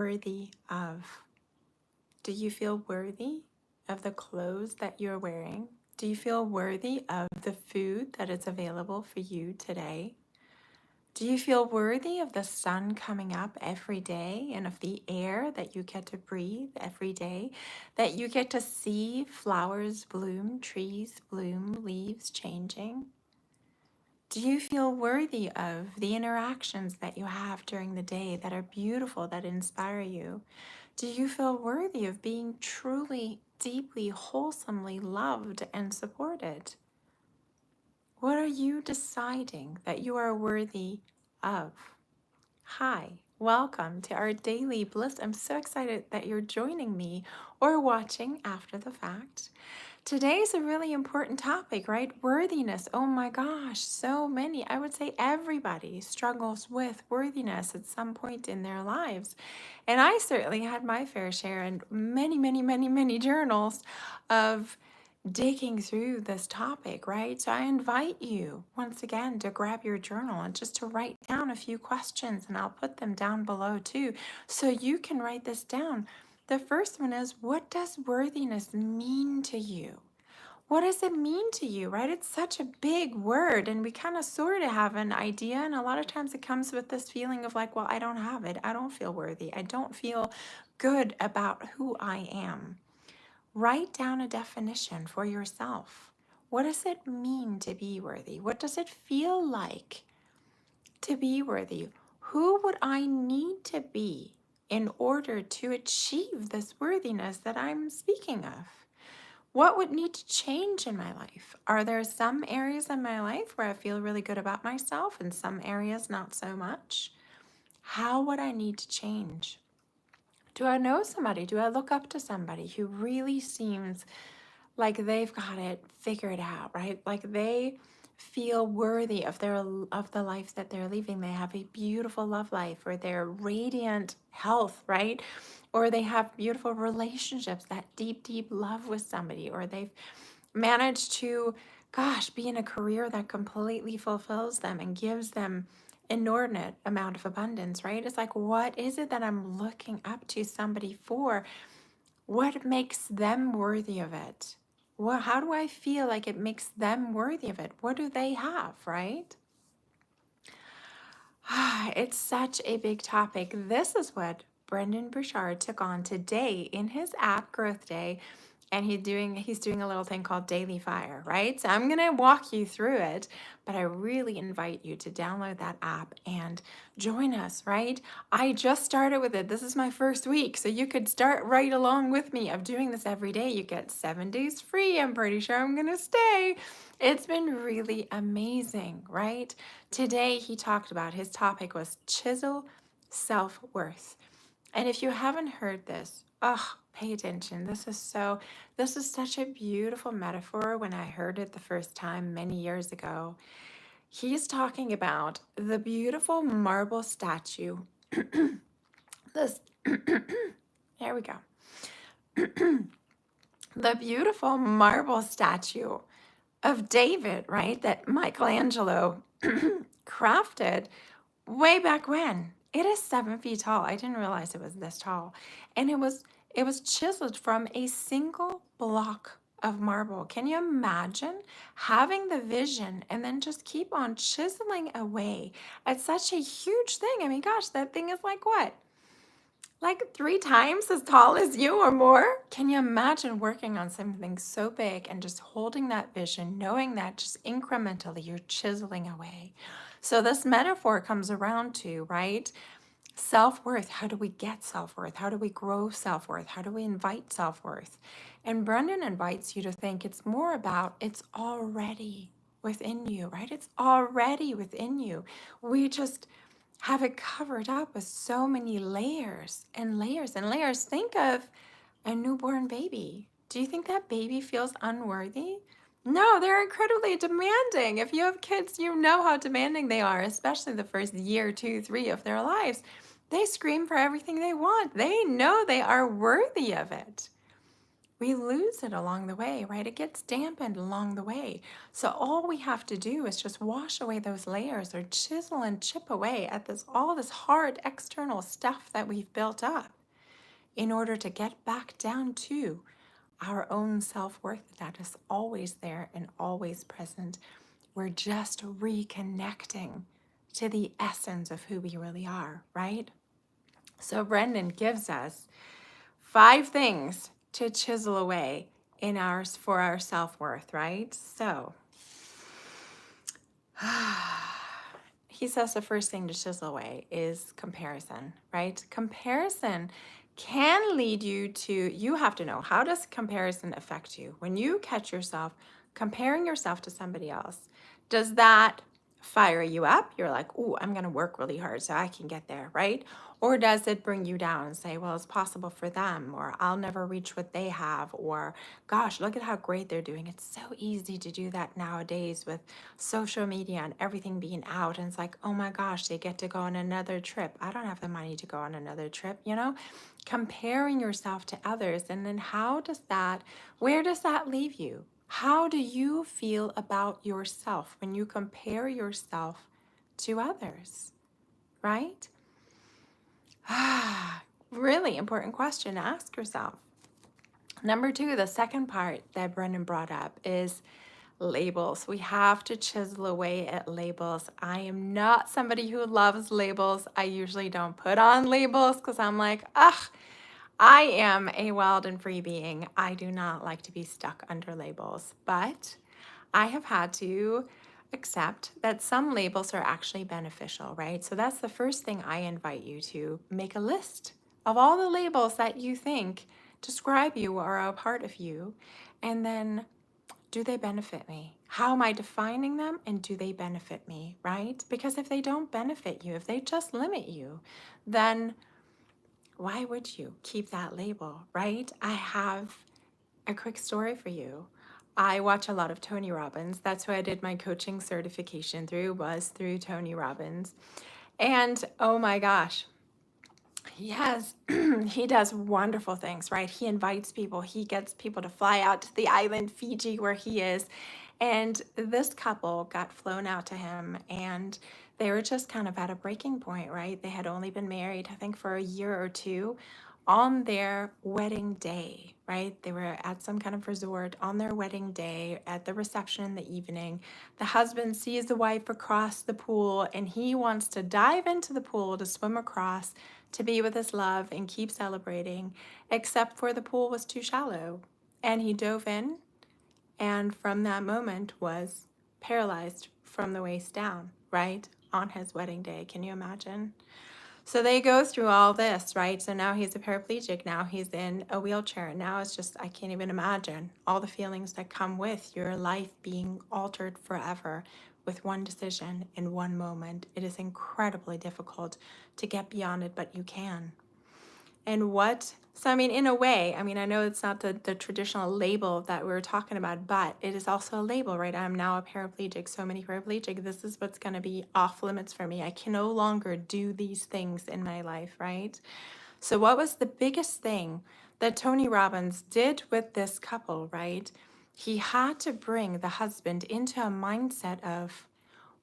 worthy of? Do you feel worthy of the clothes that you're wearing? Do you feel worthy of the food that is available for you today? Do you feel worthy of the sun coming up every day and of the air that you get to breathe every day? That you get to see flowers bloom, trees bloom, leaves changing? Do you feel worthy of the interactions that you have during the day that are beautiful, that inspire you? Do you feel worthy of being truly, deeply, wholesomely loved and supported? What are you deciding that you are worthy of? Hi, welcome to our daily bliss. I'm so excited that you're joining me or watching after the fact. Today's a really important topic, right? Worthiness. Oh my gosh, so many. I would say everybody struggles with worthiness at some point in their lives. And I certainly had my fair share and many journals of digging through this topic, right? So I invite you once again to grab your journal and just to write down a few questions, and I'll put them down below too, so you can write this down. The first one is, what does worthiness mean to you? What does it mean to you, right? It's such a big word, and we kind of sort of have an idea. And a lot of times it comes with this feeling of like, well, I don't have it. I don't feel worthy. I don't feel good about who I am. Write down a definition for yourself. What does it mean to be worthy? What does it feel like to be worthy? Who would I need to be in order to achieve this worthiness that I'm speaking of? What would need to change in my life? Are there some areas in my life where I feel really good about myself and some areas not so much? How would I need to change? Do I know somebody? Do I look up to somebody who really seems like they've got it figured out, right? Like they feel worthy of the life that they're living. They have a beautiful love life, or they're radiant health, right? Or they have beautiful relationships, that deep love with somebody, or they've managed to, gosh, be in a career that completely fulfills them and gives them inordinate amount of abundance, right? It's like, what is it that I'm looking up to somebody for? What makes them worthy of it? How do I feel like it makes them worthy of it? What do they have, right? It's such a big topic. This is what Brendan Burchard took on today in his app, GrowthDay, and he's doing a little thing called Daily Fire, right? So I'm gonna walk you through it, but I really invite you to download that app and join us, right? I just started with it. This is my first week, so you could start right along with me of doing this every day. You get 7 days free. I'm pretty sure I'm gonna stay. It's been really amazing, right? Today he talked about, his topic was Chisel self-worth. And if you haven't heard this, oh, pay attention. This is such a beautiful metaphor. When I heard it the first time many years ago, he's talking about the beautiful marble statue. This, there we go. The beautiful marble statue of David, right? That Michelangelo crafted way back when. It is 7 feet tall. I didn't realize it was this tall. And it was chiseled from a single block of marble. Can you imagine having the vision and then just keep on chiseling away at such a huge thing? I mean, gosh, that thing is like what? Like 3 times as tall as you or more? Can you imagine working on something so big and just holding that vision, knowing that just incrementally you're chiseling away? So this metaphor comes around to, right? Self-worth. How do we get self-worth? How do we grow self-worth? How do we invite self-worth? And Brendan invites you to think it's more about, it's already within you, right? It's already within you. We just have it covered up with so many layers and layers and layers. Think of a newborn baby. Do you think that baby feels unworthy? No, they're incredibly demanding. If you have kids, you know how demanding they are, especially the first year, 2, 3 of their lives. They scream for everything they want. They know they are worthy of it. we lose it along the way, right? It gets dampened along the way. So all we have to do is just wash away those layers or chisel and chip away at this all this hard external stuff that we've built up in order to get back down to our own self-worth that is always there and always present. We're just reconnecting to the essence of who we really are, right? So Brendan gives us 5 things to chisel away in ours for our self-worth, right? So he says the first thing to chisel away is comparison, right? Comparison can lead you to, you have to know, how does comparison affect you? When you catch yourself comparing yourself to somebody else, does that fire you up? You're like, ooh, I'm going to work really hard so I can get there, right? Or does it bring you down and say, well, it's possible for them, or I'll never reach what they have, or gosh, look at how great they're doing. It's so easy to do that nowadays with social media and everything being out. And it's like, oh my gosh, they get to go on another trip. I don't have the money to go on another trip, you know? Comparing yourself to others. And then where does that leave you? How do you feel about yourself when you compare yourself to others, right? Really important question to ask yourself. Number 2, the second part that Brendan brought up is labels. We have to chisel away at labels. I am not somebody who loves labels. I usually don't put on labels because I'm like, ugh, I am a wild and free being. I do not like to be stuck under labels. But I have had to accept that some labels are actually beneficial, right? So that's the first thing I invite you to make a list of all the labels that you think describe you or are a part of you. And then, do they benefit me? How am I defining them, and do they benefit me, right? Because if they don't benefit you, if they just limit you, then why would you keep that label, right? I have a quick story for you. I watch a lot of Tony Robbins. That's who I did my coaching certification through, was through Tony Robbins. And oh my gosh, yes, he does wonderful things, right? He invites people, he gets people to fly out to the island Fiji where he is. And this couple got flown out to him, and they were just kind of at a breaking point, right? They had only been married, I think, for a year or two. On their wedding day, right? They were at some kind of resort on their wedding day at the reception in the evening. The husband sees the wife across the pool, and he wants to dive into the pool to swim across to be with his love and keep celebrating, except for the pool was too shallow. And he dove in, and from that moment was paralyzed from the waist down, right? On his wedding day. Can you imagine? So they go through all this, right? So now he's a paraplegic. Now he's in a wheelchair. Now it's just, I can't even imagine all the feelings that come with your life being altered forever with one decision in one moment. It is incredibly difficult to get beyond it, but you can. And so I mean, in a way, I mean, I know it's not the traditional label that we were talking about, but it is also a label, right? I'm now a paraplegic, so many paraplegic. This is what's going to be off limits for me. I can no longer do these things in my life, right? So what was the biggest thing that Tony Robbins did with this couple, right? He had to bring the husband into a mindset of,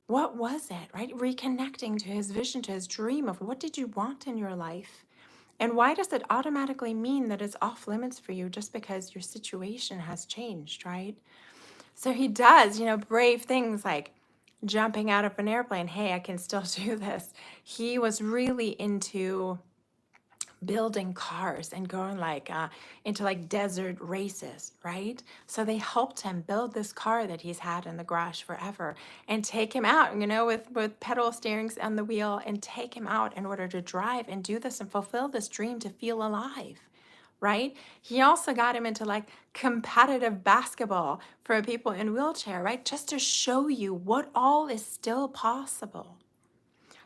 what was it, right? Reconnecting to his vision, to his dream of what did you want in your life? And why does it automatically mean that it's off limits for you just because your situation has changed, right? So he does, brave things like jumping out of an airplane. Hey, I can still do this. He was really into building cars and going into desert races, right? So they helped him build this car that he's had in the garage forever and take him out, with pedal steerings on the wheel, and take him out in order to drive and do this and fulfill this dream to feel alive. Right? He also got him into competitive basketball for people in wheelchair, right? Just to show you what all is still possible.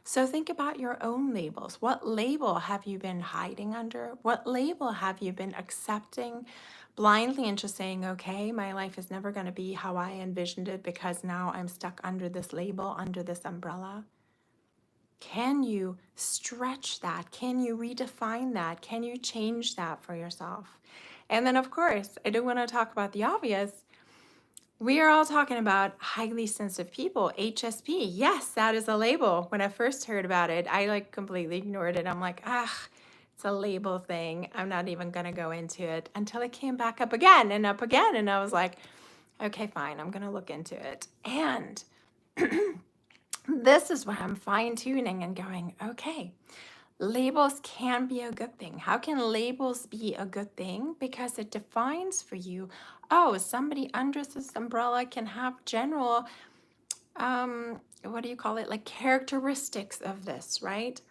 So think about your own labels. What label have you been hiding under? What label have you been accepting blindly and just saying, okay, my life is never going to be how I envisioned it because now I'm stuck under this label, under this umbrella? Can you stretch that? Can you redefine that? Can you change that for yourself? And then, of course, I do want to talk about the obvious. We are all talking about highly sensitive people, HSP. Yes, that is a label. When I first heard about it, I like completely ignored it. I'm like, it's a label thing. I'm not even going to go into it until it came back up again and up again. And I was like, okay, fine, I'm going to look into it. And this is where I'm fine tuning and going, okay, labels can be a good thing. How can labels be a good thing? Because it defines for you, oh, somebody under this umbrella can have general, what do you call it? Like characteristics of this, right?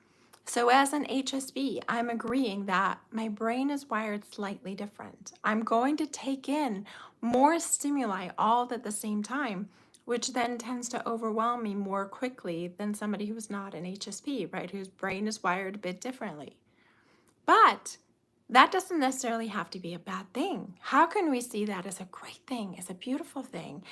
So as an HSP, I'm agreeing that my brain is wired slightly different. I'm going to take in more stimuli all at the same time, which then tends to overwhelm me more quickly than somebody who's not an HSP, right? Whose brain is wired a bit differently. But that doesn't necessarily have to be a bad thing. How can we see that as a great thing, as a beautiful thing?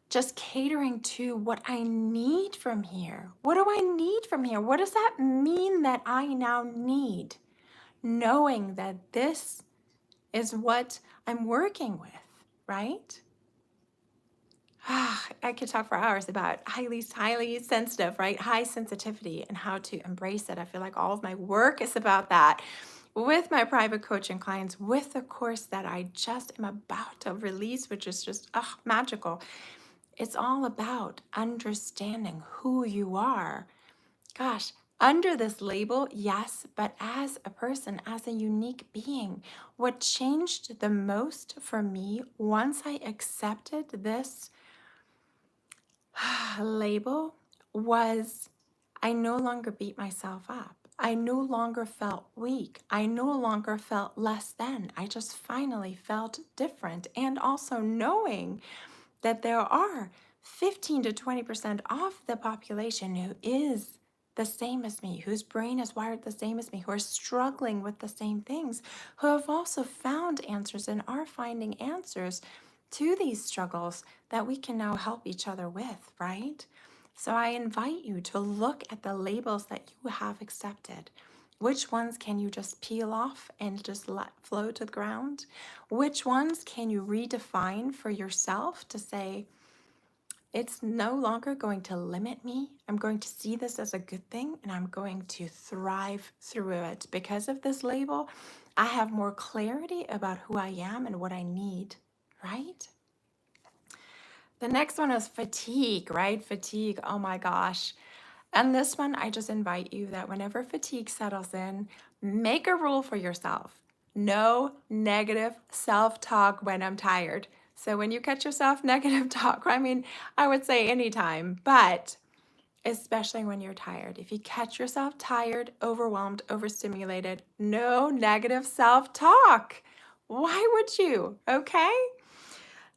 Just catering to what I need from here. What do I need from here? What does that mean that I now need? Knowing that this is what I'm working with, right? I could talk for hours about highly sensitive, right? High sensitivity and how to embrace it. I feel like all of my work is about that with my private coaching clients, with the course that I just am about to release, which is just magical. It's all about understanding who you are. Gosh, under this label, yes, but as a person, as a unique being, what changed the most for me once I accepted this label was I no longer beat myself up. I no longer felt weak. I no longer felt less than. I just finally felt different. And also knowing that there are 15 to 20% of the population who is the same as me, whose brain is wired the same as me, who are struggling with the same things, who have also found answers and are finding answers to these struggles that we can now help each other with, right? So I invite you to look at the labels that you have accepted. Which ones can you just peel off and just let flow to the ground? Which ones can you redefine for yourself to say, it's no longer going to limit me. I'm going to see this as a good thing and I'm going to thrive through it. Because of this label, I have more clarity about who I am and what I need, right? The next one is fatigue, right? Fatigue, oh my gosh. And this one, I just invite you that whenever fatigue settles in, make a rule for yourself. No negative self-talk when I'm tired. So when you catch yourself negative talk, I mean, I would say anytime, but especially when you're tired. If you catch yourself tired, overwhelmed, overstimulated, no negative self-talk. Why would you? Okay?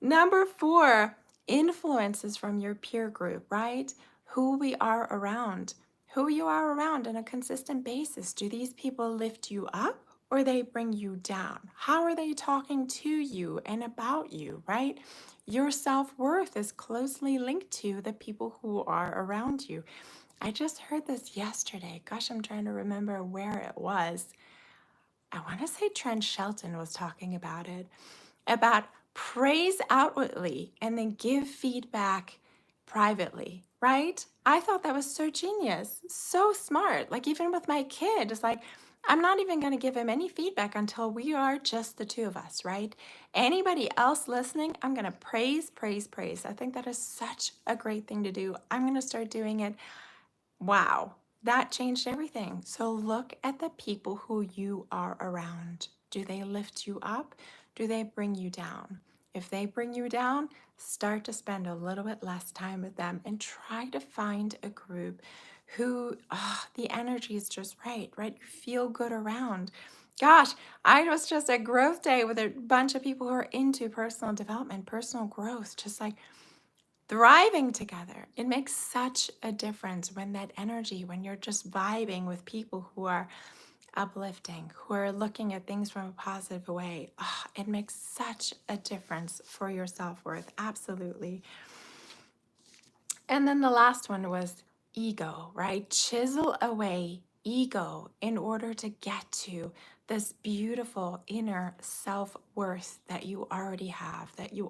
Number 4, influences from your peer group, right? Who we are around, who you are around on a consistent basis. Do these people lift you up or they bring you down? How are they talking to you and about you, right? Your self-worth is closely linked to the people who are around you. I just heard this yesterday. Gosh, I'm trying to remember where it was. I want to say Trent Shelton was talking about praise outwardly and then give feedback privately, right? I thought that was so genius, so smart. Like even with my kid, it's like, I'm not even going to give him any feedback until we are just the two of us, right? Anybody else listening, I'm going to praise, praise, praise. I think that is such a great thing to do. I'm going to start doing it. Wow, that changed everything. So look at the people who you are around. Do they lift you up? Do they bring you down? If they bring you down, start to spend a little bit less time with them and try to find a group who the energy is just right, right? You feel good around. Gosh, I was just at Growth Day with a bunch of people who are into personal development, personal growth, just like thriving together. It makes such a difference when that energy, when you're just vibing with people who are uplifting, who are looking at things from a positive way. It makes such a difference for your self-worth. Absolutely. And then the last one was ego, right? Chisel away ego in order to get to this beautiful inner self-worth that you already have, that you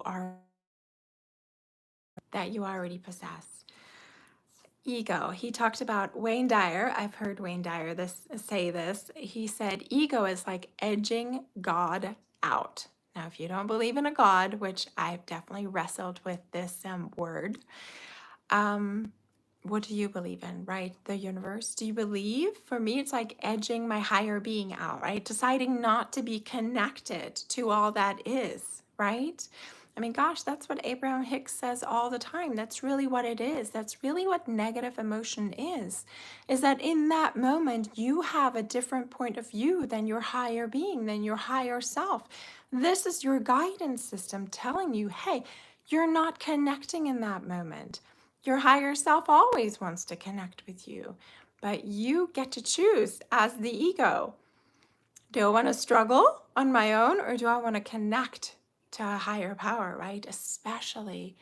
already possess. Ego. He talked about Wayne Dyer. I've heard Wayne Dyer say this. He said, ego is like edging God out. Now, if you don't believe in a God, which I've definitely wrestled with this word, um, what do you believe in, right? The universe. Do you believe? For me, it's like edging my higher being out, right? Deciding not to be connected to all that is, right? I mean, gosh, that's what Abraham Hicks says all the time. That's really what it is. That's really what negative emotion is that in that moment, you have a different point of view than your higher being, than your higher self. This is your guidance system telling you, hey, you're not connecting in that moment. Your higher self always wants to connect with you, but you get to choose as the ego. Do I want to struggle on my own, or do I want to connect to a higher power, right? Especially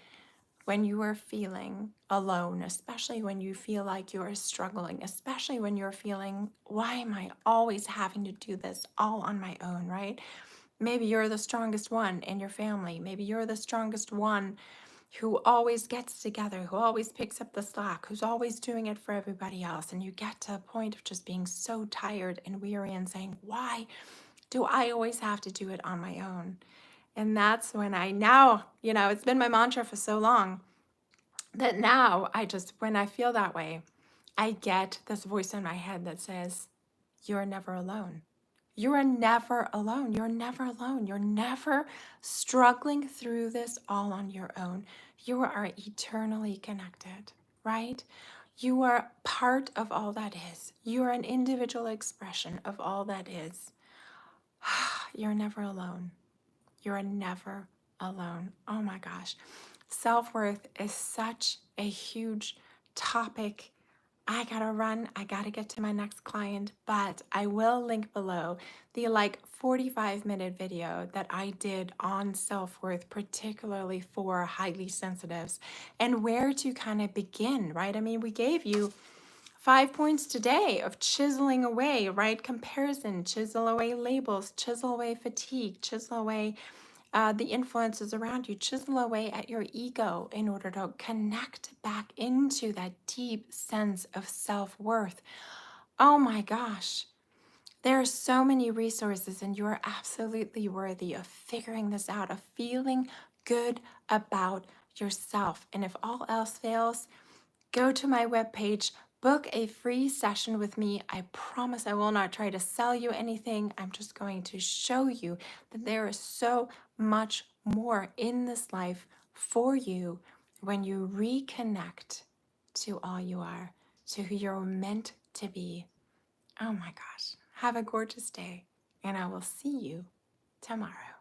when you are feeling alone, especially when you feel like you're struggling, especially when you're feeling, why am I always having to do this all on my own, right? Maybe you're the strongest one in your family. Maybe you're the strongest one who always gets together, who always picks up the slack, who's always doing it for everybody else. And you get to a point of just being so tired and weary and saying, why do I always have to do it on my own? And that's when I now, it's been my mantra for so long that now when I feel that way, I get this voice in my head that says, you're never alone. You are never alone. You're never alone. You're never struggling through this all on your own. You are eternally connected, right? You are part of all that is. You are an individual expression of all that is. You're never alone. You're never alone. Oh my gosh. Self-worth is such a huge topic. I gotta run. I gotta get to my next client, but I will link below the 45-minute video that I did on self-worth, particularly for highly sensitives, and where to kind of begin, right? I mean, we gave you 5 points today of chiseling away, right? Comparison, chisel away labels, chisel away fatigue, chisel away the influences around you, chisel away at your ego in order to connect back into that deep sense of self-worth. Oh my gosh, there are so many resources, and you're absolutely worthy of figuring this out, of feeling good about yourself. And if all else fails, go to my webpage, book a free session with me. I promise I will not try to sell you anything. I'm just going to show you that there is so much more in this life for you when you reconnect to all you are, to who you're meant to be. Oh my gosh. Have a gorgeous day, and I will see you tomorrow.